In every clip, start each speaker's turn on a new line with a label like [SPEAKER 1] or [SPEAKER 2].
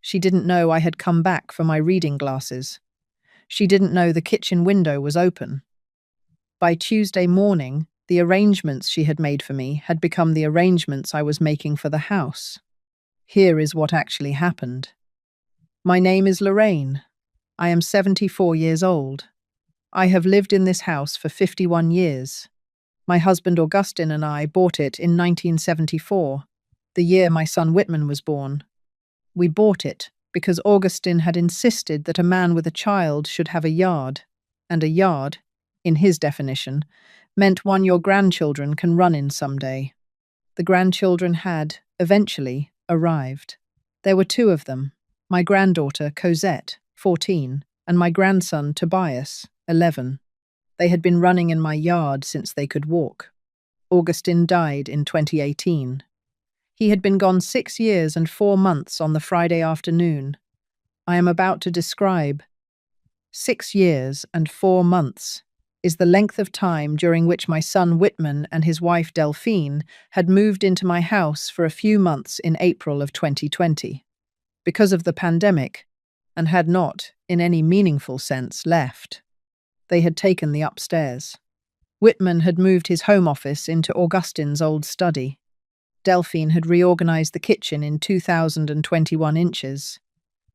[SPEAKER 1] She didn't know I had come back for my reading glasses. She didn't know the kitchen window was open. By Tuesday morning, the arrangements she had made for me had become the arrangements I was making for the house. Here is what actually happened. My name is Lorraine. I am 74 years old. I have lived in this house for 51 years. My husband Augustin and I bought it in 1974, the year my son Whitman was born. We bought it because Augustin had insisted that a man with a child should have a yard, and a yard, in his definition, meant one your grandchildren can run in someday. The grandchildren had, eventually, arrived. There were two of them, my granddaughter Cosette, 14, and my grandson Tobias, 11. They had been running in my yard since they could walk. Augustin died in 2018. He had been gone 6 years and 4 months on the Friday afternoon. I am about to describe. 6 years and 4 months is the length of time during which my son Whitman and his wife Delphine had moved into my house for a few months in April of 2020, because of the pandemic, and had not, in any meaningful sense, left. They had taken the upstairs. Whitman had moved his home office into Augustin's old study. Delphine had reorganized the kitchen in 2021 inches,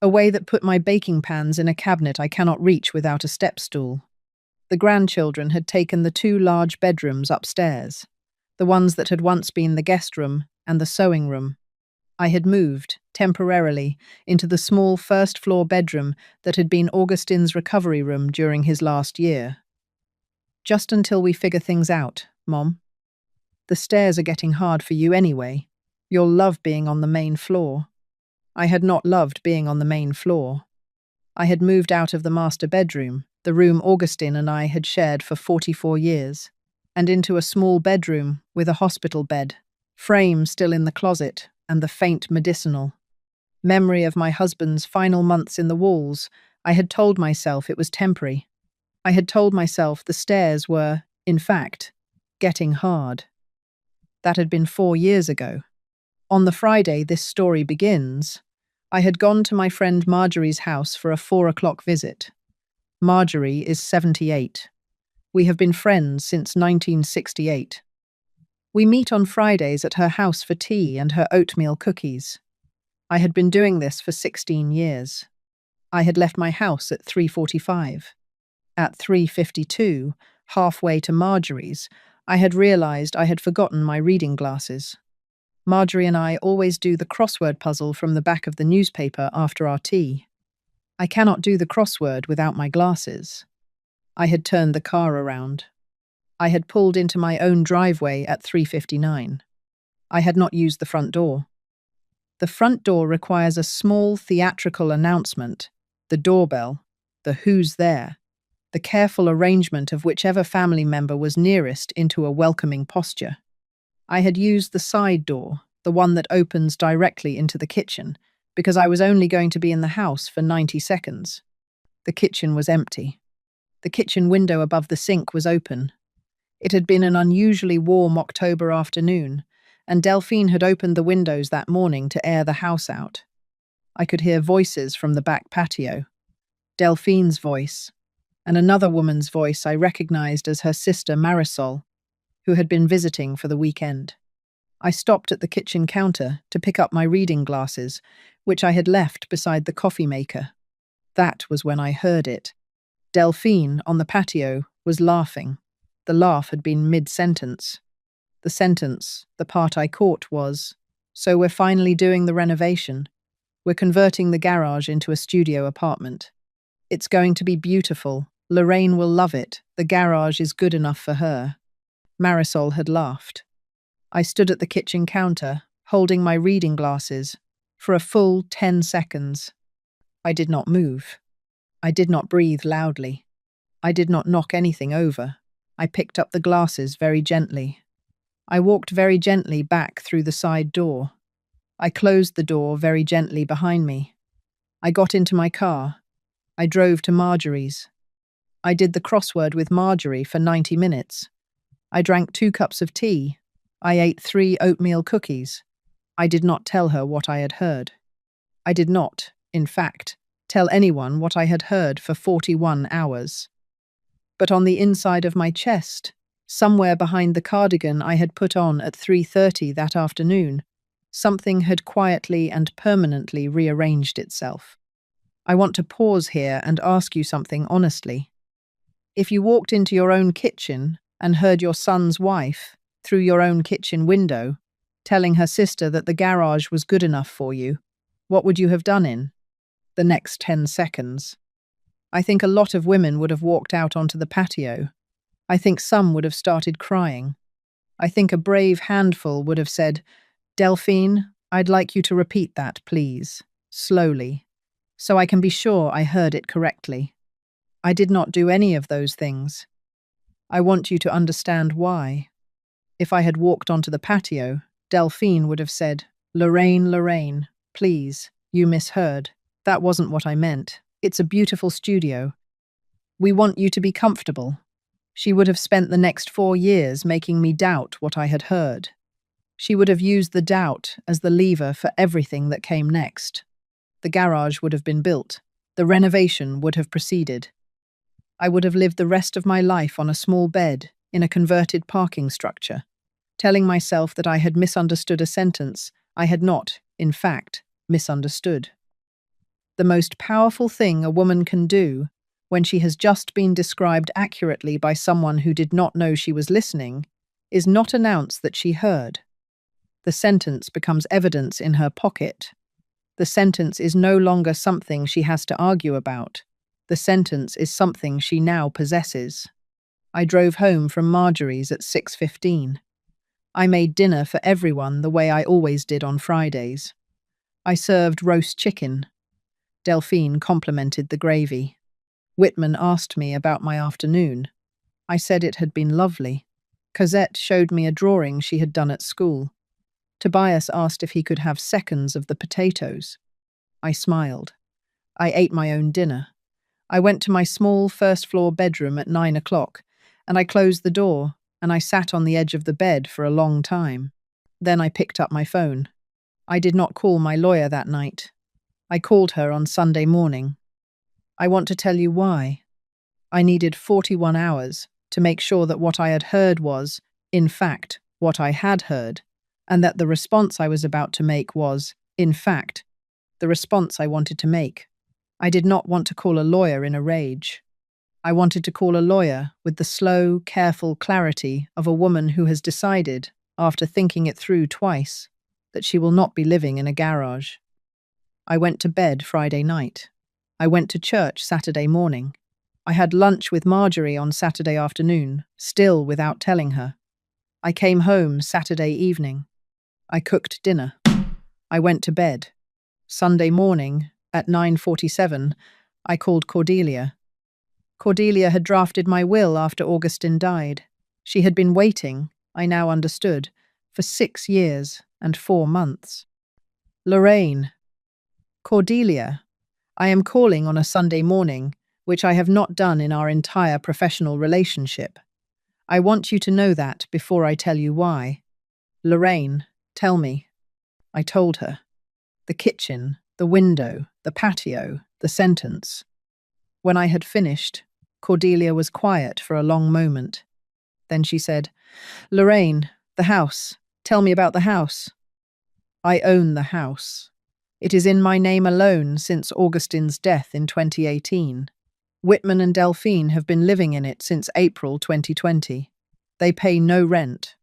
[SPEAKER 1] a way that put my baking pans in a cabinet I cannot reach without a step stool. The grandchildren had taken the 2 large bedrooms upstairs, the ones that had once been the guest room and the sewing room. I had moved, temporarily, into the small first-floor bedroom that had been Augustin's recovery room during his last year. Just until we figure things out, Mom. The stairs are getting hard for you anyway. You'll love being on the main floor. I had not loved being on the main floor. I had moved out of the master bedroom, the room Augustin and I had shared for 44 years, and into a small bedroom with a hospital bed, frame still in the closet, and the faint medicinal. Memory of my husband's final months in the walls, I had told myself it was temporary. I had told myself the stairs were, in fact, getting hard. That had been 4 years ago. On the Friday this story begins, I had gone to my friend Marjorie's house for a 4 o'clock visit. Marjorie is 78. We have been friends since 1968. We meet on Fridays at her house for tea and her oatmeal cookies. I had been doing this for 16 years. I had left my house at 3:45. At 3:52, halfway to Marjorie's, I had realized I had forgotten my reading glasses. Marjorie and I always do the crossword puzzle from the back of the newspaper after our tea. I cannot do the crossword without my glasses. I had turned the car around. I had pulled into my own driveway at 3:59. I had not used the front door. The front door requires a small theatrical announcement, the doorbell, the who's there, the careful arrangement of whichever family member was nearest into a welcoming posture. I had used the side door, the one that opens directly into the kitchen, because I was only going to be in the house for 90 seconds. The kitchen was empty. The kitchen window above the sink was open. It had been an unusually warm October afternoon, and Delphine had opened the windows that morning to air the house out. I could hear voices from the back patio. Delphine's voice, and another woman's voice I recognized as her sister Marisol, who had been visiting for the weekend. I stopped at the kitchen counter to pick up my reading glasses, which I had left beside the coffee maker. That was when I heard it. Delphine, on the patio, was laughing. The laugh had been mid-sentence. The sentence, the part I caught, was, "So we're finally doing the renovation. We're converting the garage into a studio apartment. It's going to be beautiful. Lorraine will love it. The garage is good enough for her." Marisol had laughed. I stood at the kitchen counter, holding my reading glasses, for a full 10 seconds. I did not move. I did not breathe loudly. I did not knock anything over. I picked up the glasses very gently. I walked very gently back through the side door. I closed the door very gently behind me. I got into my car. I drove to Marjorie's. I did the crossword with Marjorie for 90 minutes. I drank 2 cups of tea. I ate 3 oatmeal cookies. I did not tell her what I had heard. I did not, in fact, tell anyone what I had heard for 41 hours. But on the inside of my chest, somewhere behind the cardigan I had put on at 3:30 that afternoon, something had quietly and permanently rearranged itself. I want to pause here and ask you something honestly. If you walked into your own kitchen and heard your son's wife, through your own kitchen window, telling her sister that the garage was good enough for you, what would you have done in the next 10 seconds? I think a lot of women would have walked out onto the patio. I think some would have started crying. I think a brave handful would have said, "Delphine, I'd like you to repeat that, please, slowly, so I can be sure I heard it correctly." I did not do any of those things. I want you to understand why. If I had walked onto the patio, Delphine would have said, Lorraine, please, you misheard. That wasn't what I meant. It's a beautiful studio. We want you to be comfortable." She would have spent the next 4 years making me doubt what I had heard. She would have used the doubt as the lever for everything that came next. The garage would have been built. The renovation would have proceeded. I would have lived the rest of my life on a small bed in a converted parking structure, telling myself that I had misunderstood a sentence I had not, in fact, misunderstood. The most powerful thing a woman can do when she has just been described accurately by someone who did not know she was listening is not announce that she heard. The sentence becomes evidence in her pocket. The sentence is no longer something she has to argue about. The sentence is something she now possesses. I drove home from Marjorie's at 6:15. I made dinner for everyone the way I always did on Fridays. I served roast chicken. Delphine complimented the gravy. Whitman asked me about my afternoon. I said it had been lovely. Cosette showed me a drawing she had done at school. Tobias asked if he could have seconds of the potatoes. I smiled. I ate my own dinner. I went to my small first-floor bedroom at 9 o'clock, and I closed the door, and I sat on the edge of the bed for a long time. Then I picked up my phone. I did not call my lawyer that night. I called her on Sunday morning. I want to tell you why. I needed 41 hours to make sure that what I had heard was, in fact, what I had heard, and that the response I was about to make was, in fact, the response I wanted to make. I did not want to call a lawyer in a rage. I wanted to call a lawyer with the slow, careful clarity of a woman who has decided, after thinking it through twice, that she will not be living in a garage. I went to bed Friday night. I went to church Saturday morning. I had lunch with Marjorie on Saturday afternoon, still without telling her. I came home Saturday evening. I cooked dinner. I went to bed. Sunday morning, at 9:47, I called Cordelia. Cordelia had drafted my will after Augustin died. She had been waiting, I now understood, for 6 years and 4 months. Lorraine. Cordelia. I am calling on a Sunday morning, which I have not done in our entire professional relationship. I want you to know that before I tell you why. Lorraine, tell me. I told her. The kitchen, the window, the patio, the sentence. When I had finished, Cordelia was quiet for a long moment. Then she said, Lorraine, the house. Tell me about the house. I own the house. It is in my name alone since Augustin's death in 2018. Whitman and Delphine have been living in it since April 2020. They pay no rent.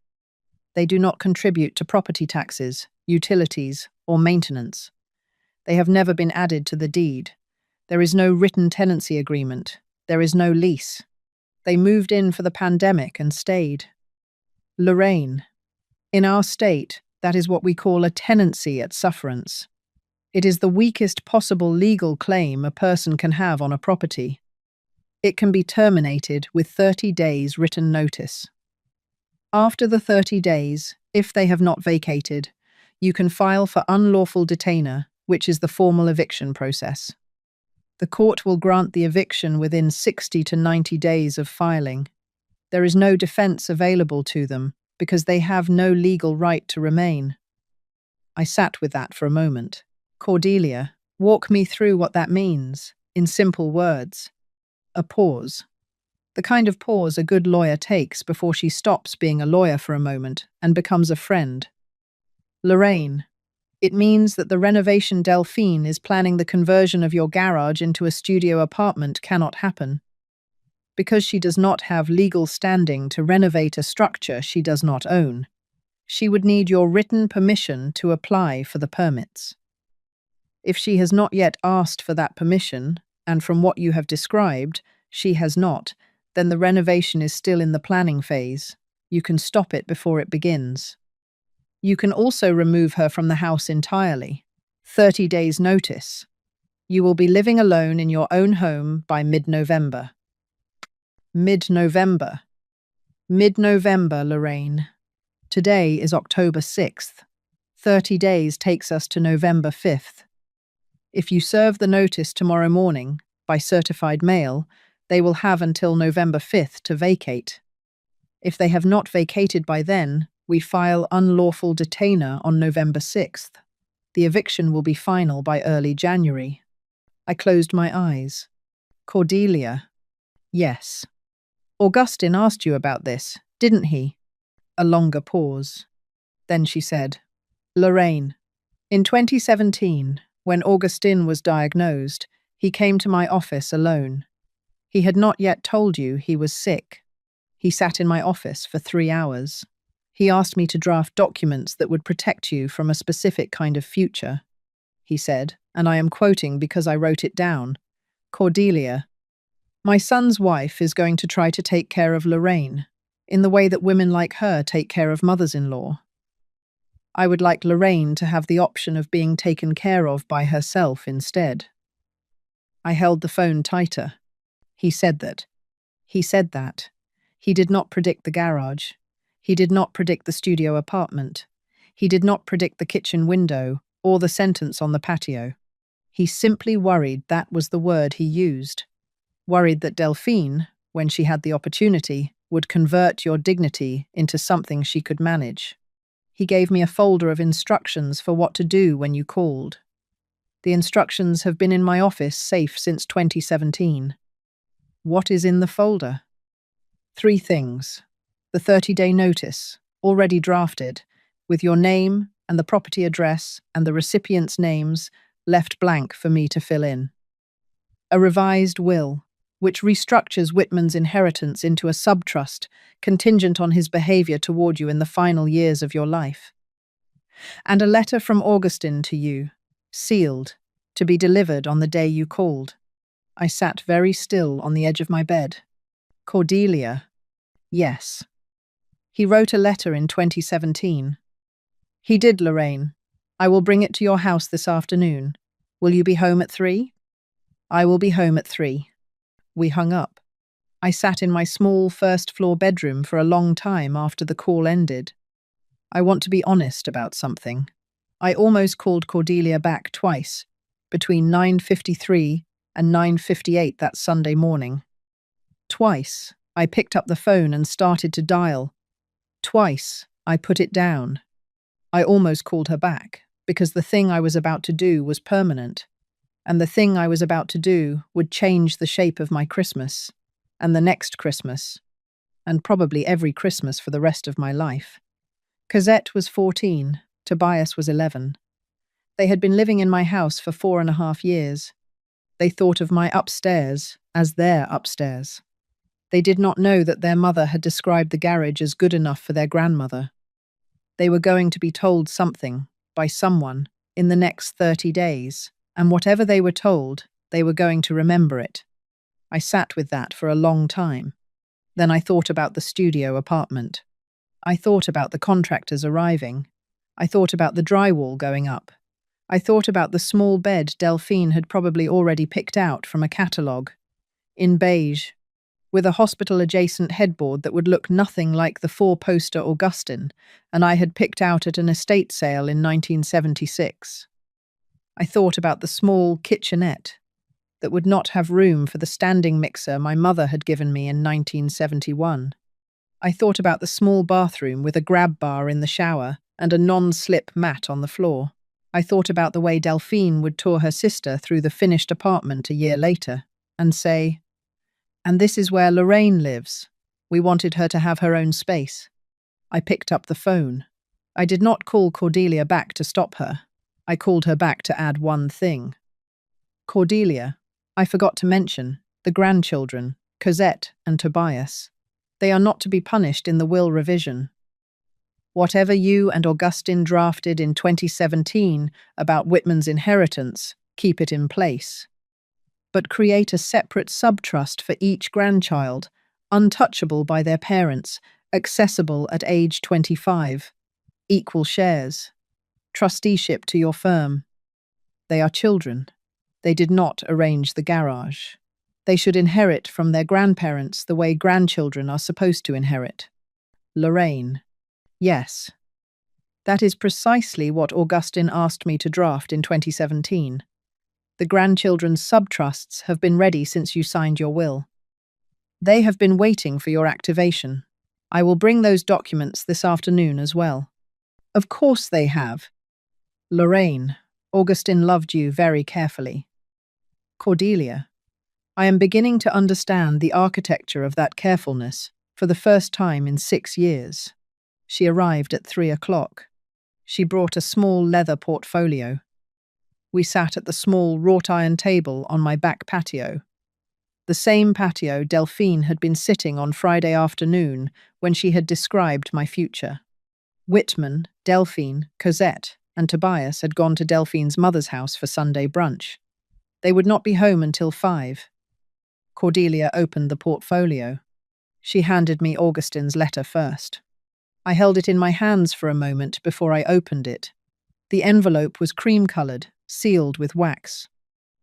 [SPEAKER 1] They do not contribute to property taxes, utilities, or maintenance. They have never been added to the deed. There is no written tenancy agreement. There is no lease. They moved in for the pandemic and stayed. Lorraine. In our state, that is what we call a tenancy at sufferance. It is the weakest possible legal claim a person can have on a property. It can be terminated with 30 days written notice. After the 30 days, if they have not vacated, you can file for unlawful detainer, which is the formal eviction process. The court will grant the eviction within 60 to 90 days of filing. There is no defense available to them because they have no legal right to remain. I sat with that for a moment. Cordelia, Walk me through what that means, in simple words. A pause. The kind of pause a good lawyer takes before she stops being a lawyer for a moment and becomes a friend. Lorraine. It means that the renovation Delphine is planning the conversion of your garage into a studio apartment cannot happen. Because she does not have legal standing to renovate a structure she does not own, she would need your written permission to apply for the permits. If she has not yet asked for that permission, and from what you have described, she has not, then the renovation is still in the planning phase. You can stop it before it begins. You can also remove her from the house entirely. 30 days notice. You will be living alone in your own home by mid-November. Mid-November. Mid-November, Lorraine. Today is October 6th. 30 days takes us to November 5th. If you serve the notice tomorrow morning, by certified mail, they will have until November 5th to vacate. If they have not vacated by then, we file unlawful detainer on November 6th. The eviction will be final by early January. I closed my eyes. Cordelia. Yes. Augustin asked you about this, didn't he? A longer pause. Then she said, Lorraine, in 2017, when Augustin was diagnosed, he came to my office alone. He had not yet told you he was sick. He sat in my office for 3 hours. He asked me to draft documents that would protect you from a specific kind of future. He said, and I am quoting because I wrote it down, Cordelia, my son's wife is going to try to take care of Lorraine, in the way that women like her take care of mothers-in-law. I would like Lorraine to have the option of being taken care of by herself instead. I held the phone tighter. He said that. He said that. He did not predict the garage. He did not predict the studio apartment. He did not predict the kitchen window or the sentence on the patio. He simply worried that was the word he used. Worried that Delphine, when she had the opportunity, would convert your dignity into something she could manage. He gave me a folder of instructions for what to do when you called. The instructions have been in my office safe since 2017. What is in the folder? 3 things. The 30-day notice, already drafted, with your name and the property address and the recipient's names left blank for me to fill in. A revised will, which restructures Whitman's inheritance into a subtrust contingent on his behavior toward you in the final years of your life. And a letter from Augustin to you, sealed, to be delivered on the day you called. I sat very still on the edge of my bed. Cordelia. Yes. He wrote a letter in 2017. He did, Lorraine. I will bring it to your house this afternoon. Will you be home at 3? I will be home at 3. We hung up. I sat in my small first-floor bedroom for a long time after the call ended. I want to be honest about something. I almost called Cordelia back twice, between 9:53 and 9:58 that Sunday morning. Twice, I picked up the phone and started to dial. Twice, I put it down. I almost called her back, because the thing I was about to do was permanent, and the thing I was about to do would change the shape of my Christmas, and the next Christmas, and probably every Christmas for the rest of my life. Cosette was 14, Tobias was 11. They had been living in my house for 4.5 years. They thought of my upstairs as their upstairs. They did not know that their mother had described the garage as good enough for their grandmother. They were going to be told something, by someone, in the next 30 days, and whatever they were told, they were going to remember it. I sat with that for a long time. Then I thought about the studio apartment. I thought about the contractors arriving. I thought about the drywall going up. I thought about the small bed Delphine had probably already picked out from a catalogue, in beige, with a hospital-adjacent headboard that would look nothing like the 4-poster Augustin, and I had picked out at an estate sale in 1976. I thought about the small kitchenette that would not have room for the standing mixer my mother had given me in 1971. I thought about the small bathroom with a grab bar in the shower and a non-slip mat on the floor. I thought about the way Delphine would tour her sister through the finished apartment a year later and say, "And this is where Lorraine lives. We wanted her to have her own space." I picked up the phone. I did not call Cordelia back to stop her. I called her back to add one thing. "Cordelia, I forgot to mention, the grandchildren, Cosette and Tobias. They are not to be punished in the will revision. Whatever you and Augustin drafted in 2017 about Whitman's inheritance, keep it in place. But create a separate subtrust for each grandchild, untouchable by their parents, accessible at age 25. Equal shares. Trusteeship to your firm. They are children. They did not arrange the garage. They should inherit from their grandparents the way grandchildren are supposed to inherit." Lorraine. Yes. That is precisely what Augustin asked me to draft in 2017. The grandchildren's subtrusts have been ready since you signed your will. They have been waiting for your activation. I will bring those documents this afternoon as well. Of course they have. Lorraine, Augustin loved you very carefully. Cordelia, I am beginning to understand the architecture of that carefulness for the first time in 6 years. She arrived at 3:00. She brought a small leather portfolio. We sat at the small wrought-iron table on my back patio. The same patio Delphine had been sitting on Friday afternoon when she had described my future. Whitman, Delphine, Cosette, and Tobias had gone to Delphine's mother's house for Sunday brunch. They would not be home until 5. Cordelia opened the portfolio. She handed me Augustin's letter first. I held it in my hands for a moment before I opened it. The envelope was cream-coloured, sealed with wax.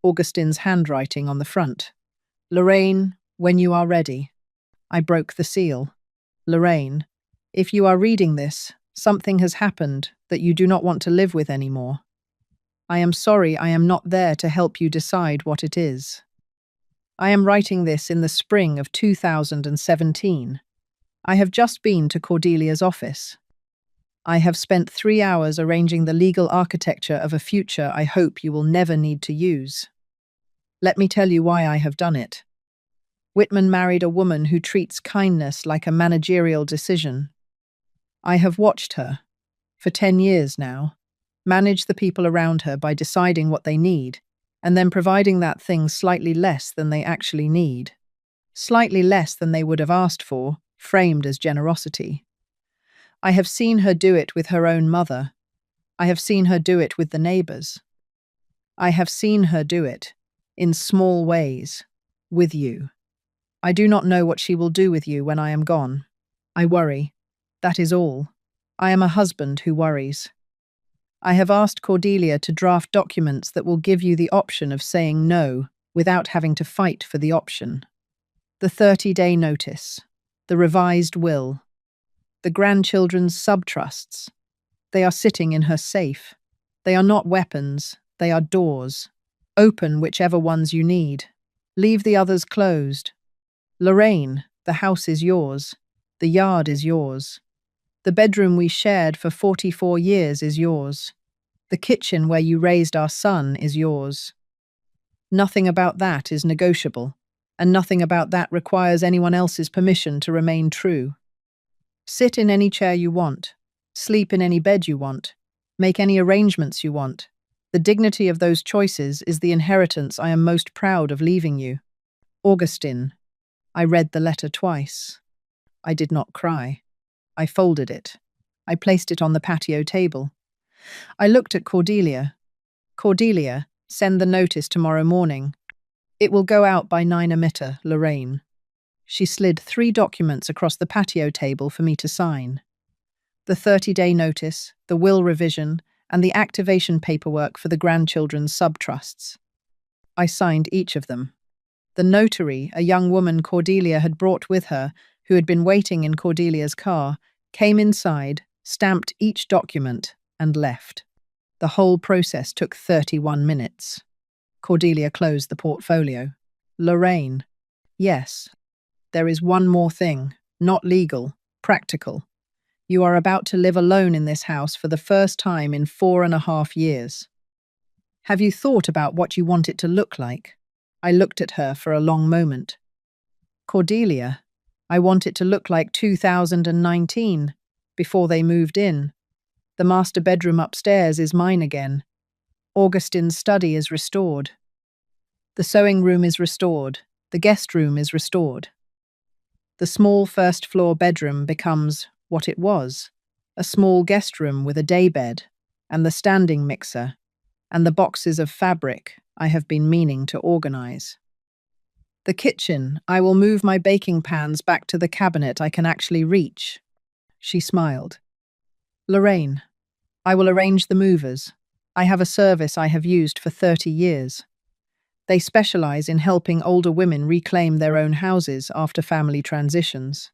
[SPEAKER 1] Augustin's handwriting on the front. "Lorraine, when you are ready." I broke the seal. "Lorraine, if you are reading this, something has happened that you do not want to live with anymore. I am sorry I am not there to help you decide what it is. I am writing this in the spring of 2017. I have just been to Cordelia's office. I have spent 3 hours arranging the legal architecture of a future I hope you will never need to use. Let me tell you why I have done it. Whitman married a woman who treats kindness like a managerial decision. I have watched her, for 10 years now, manage the people around her by deciding what they need, and then providing that thing slightly less than they actually need. Slightly less than they would have asked for, framed as generosity. I have seen her do it with her own mother. I have seen her do it with the neighbors. I have seen her do it, in small ways, with you. I do not know what she will do with you when I am gone. I worry. That is all. I am a husband who worries. I have asked Cordelia to draft documents that will give you the option of saying no without having to fight for the option. The 30-day notice, the revised will, the grandchildren's subtrusts. They are sitting in her safe. They are not weapons, they are doors. Open whichever ones you need. Leave the others closed. Lorraine, the house is yours. The yard is yours. The bedroom we shared for 44 years is yours. The kitchen where you raised our son is yours. Nothing about that is negotiable, and nothing about that requires anyone else's permission to remain true. Sit in any chair you want. Sleep in any bed you want. Make any arrangements you want. The dignity of those choices is the inheritance I am most proud of leaving you. Augustin. I read the letter twice. I did not cry. I folded it. I placed it on the patio table. I looked at Cordelia. Cordelia, send the notice tomorrow morning. It will go out by 9 Lorraine. She slid 3 documents across the patio table for me to sign. The 30-day notice, the will revision, and the activation paperwork for the grandchildren's subtrusts. I signed each of them. The notary, a young woman Cordelia had brought with her, who had been waiting in Cordelia's car, came inside, stamped each document, and left. The whole process took 31 minutes. Cordelia closed the portfolio. Lorraine. Yes. There is one more thing, not legal, practical. You are about to live alone in this house for the first time in 4.5 years. Have you thought about what you want it to look like? I looked at her for a long moment. Cordelia, I want it to look like 2019, before they moved in. The master bedroom upstairs is mine again. Augustin's study is restored. The sewing room is restored. The guest room is restored. The small first-floor bedroom becomes what it was, a small guest room with a daybed, and the standing mixer, and the boxes of fabric I have been meaning to organize. The kitchen, I will move my baking pans back to the cabinet I can actually reach. She smiled. Lorraine, I will arrange the movers. I have a service I have used for 30 years. They specialize in helping older women reclaim their own houses after family transitions.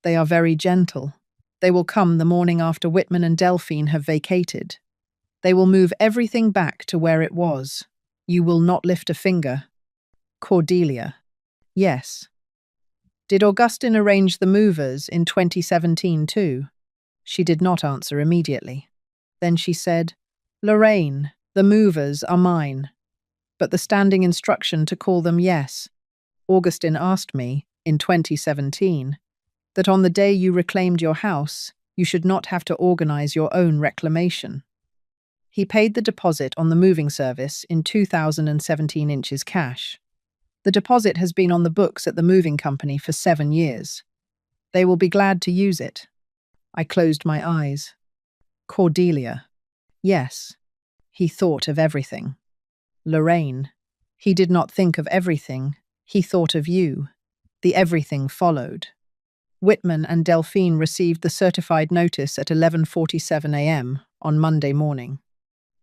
[SPEAKER 1] They are very gentle. They will come the morning after Whitman and Delphine have vacated. They will move everything back to where it was. You will not lift a finger. Cordelia. Yes. Did Augustin arrange the movers in 2017 too? She did not answer immediately. Then she said, Lorraine, the movers are mine. But the standing instruction to call them yes. Augustin asked me, in 2017, that on the day you reclaimed your house, you should not have to organize your own reclamation. He paid the deposit on the moving service in 2017 inches cash. The deposit has been on the books at the moving company for 7 years. They will be glad to use it. I closed my eyes. Cordelia. Yes. He thought of everything. Lorraine. He did not think of everything. He thought of you. The everything followed. Whitman and Delphine received the certified notice at 11:47 a.m. on Monday morning.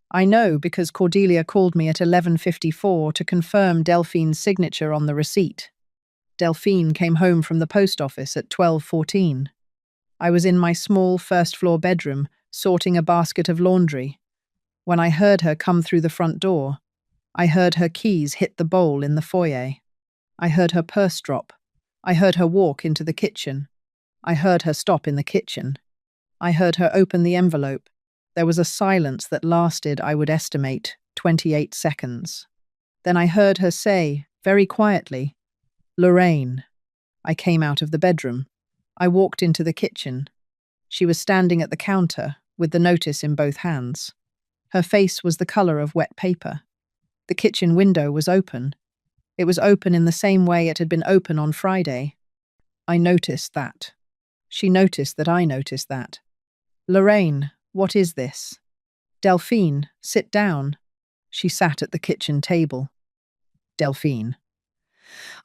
[SPEAKER 1] I know because Cordelia called me at 11:54 to confirm Delphine's signature on the receipt. Delphine came home from the post office at 12:14. I was in my small first-floor bedroom, sorting a basket of laundry. When I heard her come through the front door, I heard her keys hit the bowl in the foyer. I heard her purse drop. I heard her walk into the kitchen. I heard her stop in the kitchen. I heard her open the envelope. There was a silence that lasted, I would estimate, 28 seconds. Then I heard her say, very quietly, Lorraine. I came out of the bedroom. I walked into the kitchen. She was standing at the counter, with the notice in both hands. Her face was the color of wet paper. The kitchen window was open. It was open in the same way it had been open on Friday. I noticed that. She noticed that I noticed that. Lorraine, what is this? Delphine, sit down. She sat at the kitchen table. Delphine.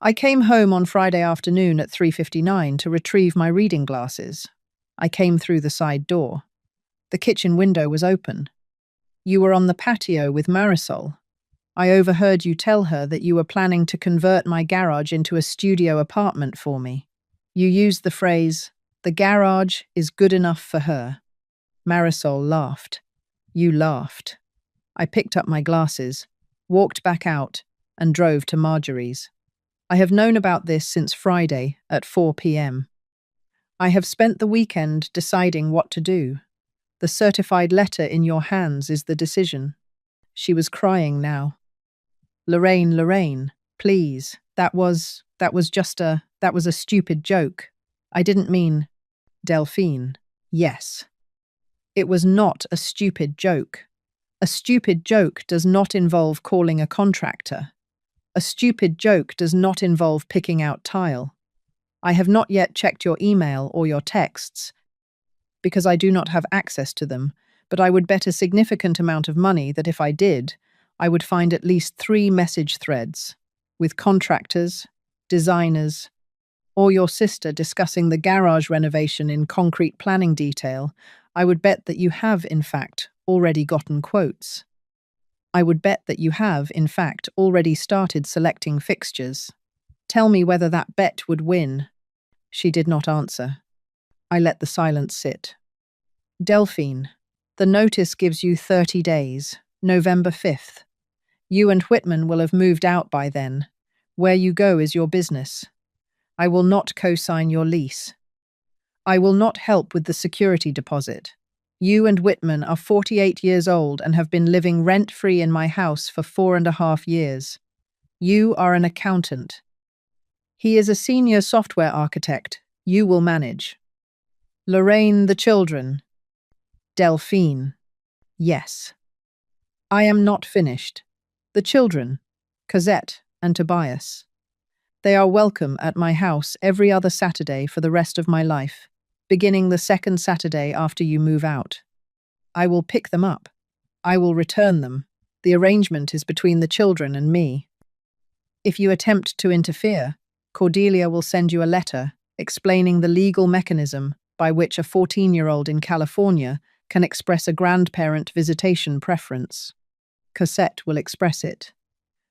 [SPEAKER 1] I came home on Friday afternoon at 3:59 to retrieve my reading glasses. I came through the side door. The kitchen window was open. You were on the patio with Marisol. I overheard you tell her that you were planning to convert my garage into a studio apartment for me. You used the phrase, the garage is good enough for her. Marisol laughed. You laughed. I picked up my glasses, walked back out, and drove to Marjorie's. I have known about this since Friday at 4 p.m. I have spent the weekend deciding what to do. The certified letter in your hands is the decision. She was crying now. Lorraine, please. That was a stupid joke. I didn't mean... Delphine. Yes. It was not a stupid joke. A stupid joke does not involve calling a contractor. A stupid joke does not involve picking out tile. I have not yet checked your email or your texts, because I do not have access to them, but I would bet a significant amount of money that if I did, I would find at least 3 message threads, with contractors, designers, or your sister discussing the garage renovation in concrete planning detail. I would bet that you have, in fact, already gotten quotes. I would bet that you have, in fact, already started selecting fixtures. Tell me whether that bet would win. She did not answer. I let the silence sit. Delphine, the notice gives you 30 days, November 5th. You and Whitman will have moved out by then. Where you go is your business. I will not co-sign your lease. I will not help with the security deposit. You and Whitman are 48 years old and have been living rent-free in my house for 4.5 years. You are an accountant. He is a senior software architect. You will manage. Lorraine, the children. Delphine. Yes. I am not finished. The children, Cosette and Tobias. They are welcome at my house every other Saturday for the rest of my life, beginning the second Saturday after you move out. I will pick them up. I will return them. The arrangement is between the children and me. If you attempt to interfere, Cordelia will send you a letter explaining the legal mechanism by which a 14-year-old in California can express a grandparent visitation preference. Cosette will express it.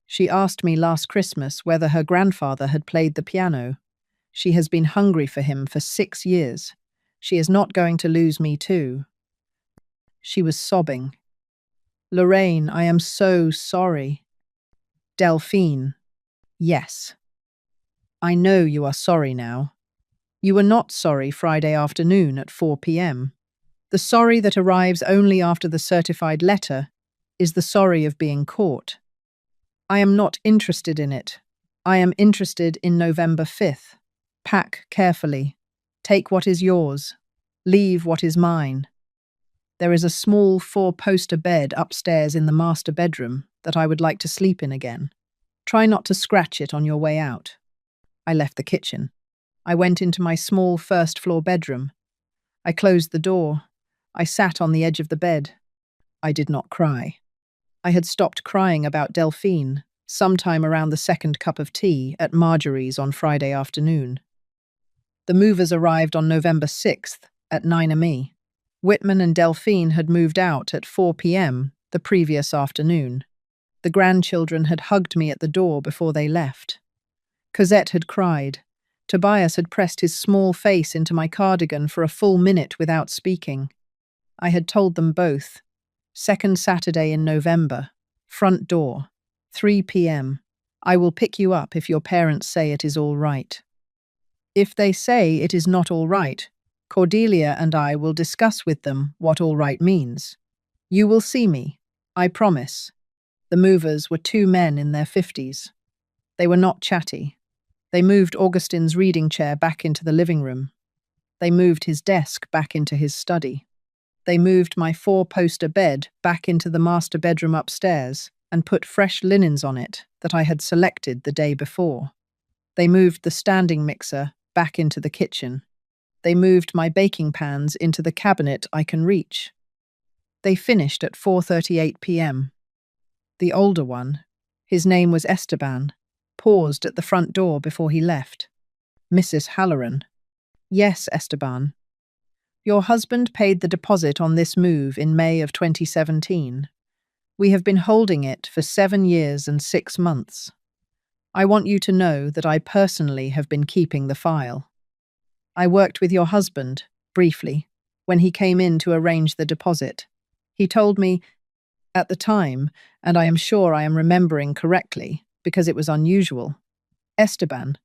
[SPEAKER 1] She asked me last Christmas whether her grandfather had played the piano. She has been hungry for him for 6 years. She is not going to lose me too. She was sobbing. Lorraine, I am so sorry. Delphine. Yes. I know you are sorry now. You were not sorry Friday afternoon at 4 p.m. The sorry that arrives only after the certified letter is the sorry of being caught. I am not interested in it. I am interested in November 5th. Pack carefully. Take what is yours. Leave what is mine. There is a small 4-poster bed upstairs in the master bedroom that I would like to sleep in again. Try not to scratch it on your way out. I left the kitchen. I went into my small first-floor bedroom. I closed the door. I sat on the edge of the bed. I did not cry. I had stopped crying about Delphine sometime around the second cup of tea at Marjorie's on Friday afternoon. The movers arrived on November 6th at 9 a.m. Whitman and Delphine had moved out at 4 p.m. the previous afternoon. The grandchildren had hugged me at the door before they left. Cosette had cried. Tobias had pressed his small face into my cardigan for a full minute without speaking. I had told them both. Second Saturday in November. Front door. 3 p.m. I will pick you up if your parents say it is all right. If they say it is not all right, Cordelia and I will discuss with them what all right means. You will see me. I promise. The movers were 2 men in their 50s. They were not chatty. They moved Augustin's reading chair back into the living room. They moved his desk back into his study. They moved my 4-poster bed back into the master bedroom upstairs and put fresh linens on it that I had selected the day before. They moved the standing mixer back into the kitchen. They moved my baking pans into the cabinet I can reach. They finished at 4:38 p.m. The older one, his name was Esteban, paused at the front door before he left. Mrs. Halloran. Yes, Esteban. Your husband paid the deposit on this move in May of 2017. We have been holding it for 7 years and 6 months. I want you to know that I personally have been keeping the file. I worked with your husband, briefly, when he came in to arrange the deposit. He told me, at the time, and I am sure I am remembering correctly, because it was unusual, Esteban,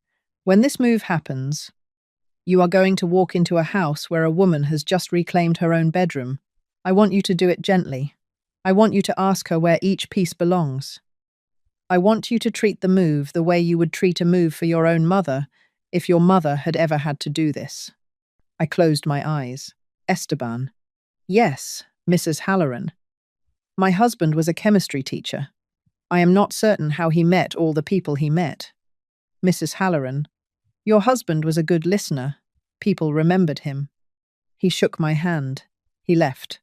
[SPEAKER 1] when this move happens, you are going to walk into a house where a woman has just reclaimed her own bedroom. I want you to do it gently. I want you to ask her where each piece belongs. I want you to treat the move the way you would treat a move for your own mother if your mother had ever had to do this. I closed my eyes. Esteban. Yes, Mrs. Halloran. My husband was a chemistry teacher. I am not certain how he met all the people he met. Mrs. Halloran. Your husband was a good listener. People remembered him. He shook my hand. He left.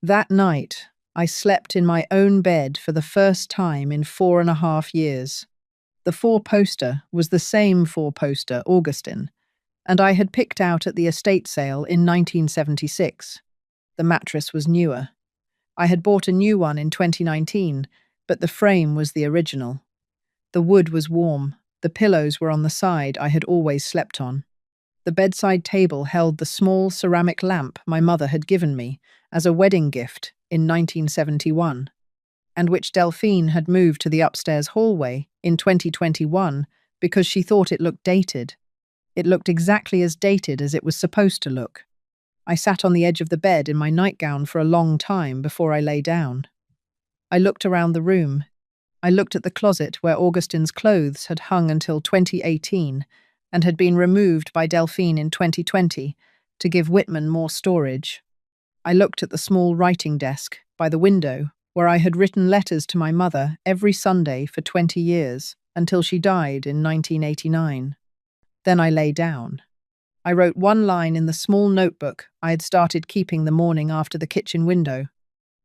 [SPEAKER 1] That night, I slept in my own bed for the first time in 4.5 years. The 4-poster was the same 4-poster, Augustin, and I had picked out at the estate sale in 1976. The mattress was newer. I had bought a new one in 2019, but the frame was the original. The wood was warm. The pillows were on the side I had always slept on. The bedside table held the small ceramic lamp my mother had given me as a wedding gift in 1971, and which Delphine had moved to the upstairs hallway in 2021 because she thought it looked dated. It looked exactly as dated as it was supposed to look. I sat on the edge of the bed in my nightgown for a long time before I lay down. I looked around the room. I looked at the closet where Augustin's clothes had hung until 2018 and had been removed by Delphine in 2020 to give Whitman more storage. I looked at the small writing desk by the window where I had written letters to my mother every Sunday for 20 years until she died in 1989. Then I lay down. I wrote one line in the small notebook I had started keeping the morning after the kitchen window.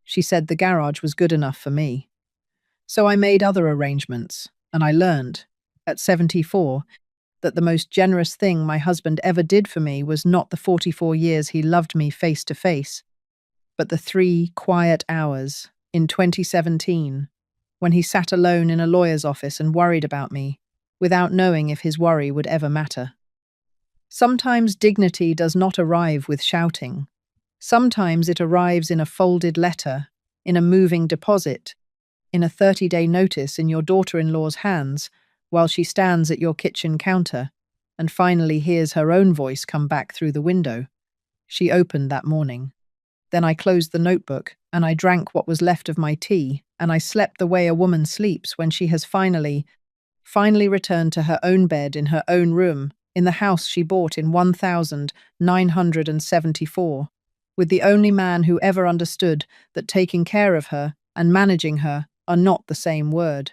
[SPEAKER 1] She said the garage was good enough for me. So I made other arrangements, and I learned, at 74, that the most generous thing my husband ever did for me was not the 44 years he loved me face to face, but the 3 quiet hours in 2017 when he sat alone in a lawyer's office and worried about me, without knowing if his worry would ever matter. Sometimes dignity does not arrive with shouting. Sometimes it arrives in a folded letter, in a moving deposit, in a 30-day notice in your daughter-in-law's hands while she stands at your kitchen counter and finally hears her own voice come back through the window. She opened that morning. Then I closed the notebook and I drank what was left of my tea, and I slept the way a woman sleeps when she has finally returned to her own bed in her own room in the house she bought in 1974, with the only man who ever understood that taking care of her and managing her are not the same word.